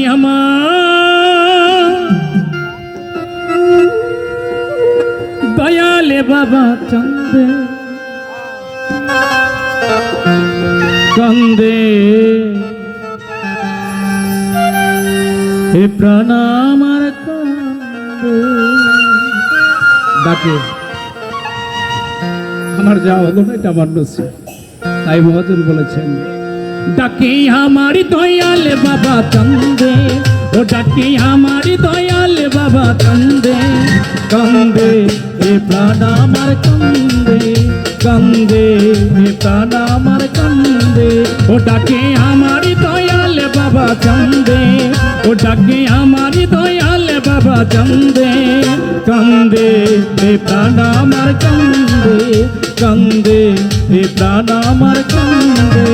আমার দয়ালে বাবা চন্দে কান্দে হে প্রাণ আমার কান্দে ডাকে আমার যা হলো না এটা আমার নসিব তাই মহাজন বলেছেন ডাকে আমার দয়ালে বাবা কান্দে ও ডাকে আমার দয়ালে বাবা কান্দে কান্দে হে প্রাণ আমার কান্দে কান্দে হে প্রাণ আমার কান্দে ও ডাকে আমার দয়ালে বাবা কান্দে ও ডাকে আমার দয়ালে বাবা কান্দে কান্দে হে প্রাণ আমার কান্দে কান্দে হে প্রাণ আমার কান্দে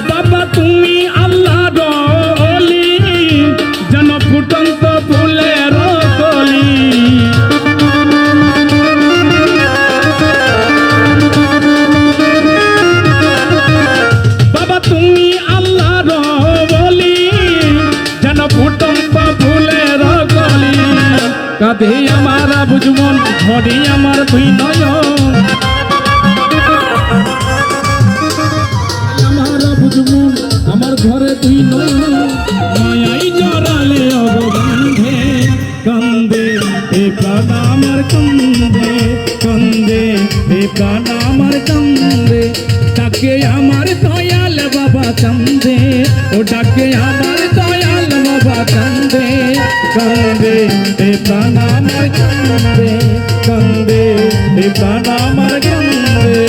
বাবা তুমি আল্লাহর ওলি যেন ফুটন্ত ফুলের কলি বাবা তুমি আল্লাহর ওলি যেন ফুটন্ত ফুলের কলি কাঁধে আমার বুঝমন ঘরে আমার তুই নয়ন আমার বুঝমন আমার ঘরে তুই নয়ন মায়াই জড়ালে অববন্ধে কান্দে এ প্রাণ আমার কান্দে কান্দে এ প্রাণ আমার কান্দে ডাকে আমার দয়াল বাবা কান্দে ও ডাকে আমার দয়াল বাবা কান্দে কান্দে এ প্রাণ আমার কান্দে কান্দে এ প্রাণ আমার কান্দে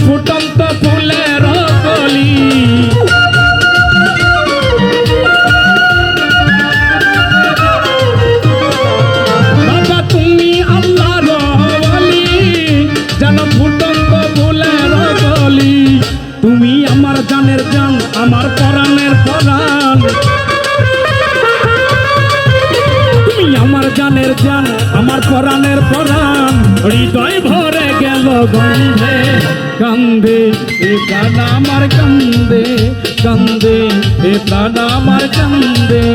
ফুটন্ত ফুলের কলি বাবা তুমি আল্লাহর ওলি যেন ফুটন্ত ফুলের কলি তুমি আমার জানের জান আমার পরাণের পরাণ তুমি আমার জানের জান আমার পরাণের পরাণ হৃদয় ভরে গেল গন্ধে কান্দে এ প্রাণ আমার কান্দে কান্দে এ প্রাণ আমার কান্দে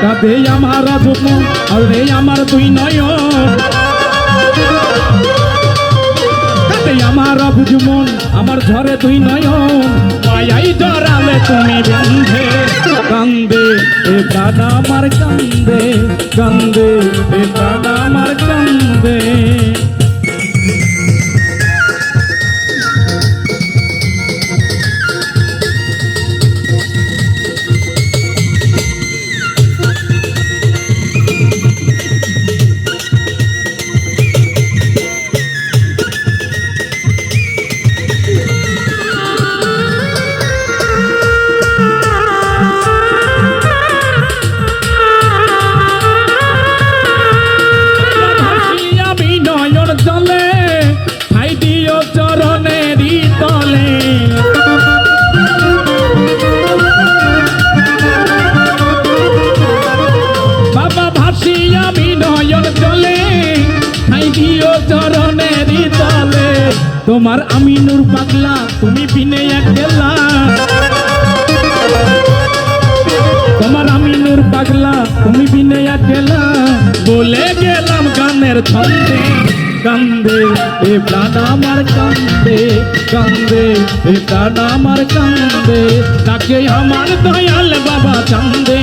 কাঁধে আমার যুগ্ম আরে আমার তুই নয়ন কাঁধে আমার বুঝমন আমার ঝরে তুই নয়ন মায়াই জড়ালে তুমি বন্ধে কান্দে এ প্রাণ আমার কান্দে কান্দে এ প্রাণ আমার কান্দে তোমার আমিনুর পাগলা তুমি বিনে একলা, তোমার আমিনুর পাগলা তুমি বিনে একলা, বলে গেলাম গানের ছন্দে কান্দে এ প্রাণ আমার কান্দে কান্দে এ প্রাণ আমার কান্দে, ডাকে আমার দয়াল বাবা চান্দে,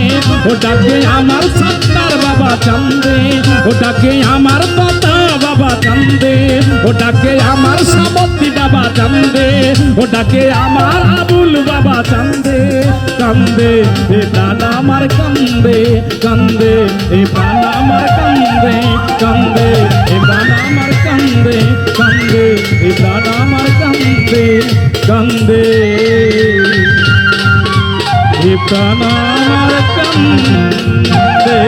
ও ডাকে আমার সত্তার বাবা চান্দে, ও ডাকে আমার দাতা বাবা চান্দে, ও ডাকে আমার সাবতী বাবা চান্দে, ও ডাকে আমার আবুল বাবা চান্দে কান্দে এ প্রাণ আমার কান্দে কান্দে এ প্রাণ আমার কান্দে কান্দে এ প্রাণ আমার কান্দে কান্দে এ প্রাণ আমার কান্দে কান্দে এ প্রাণ আমার কান্দে।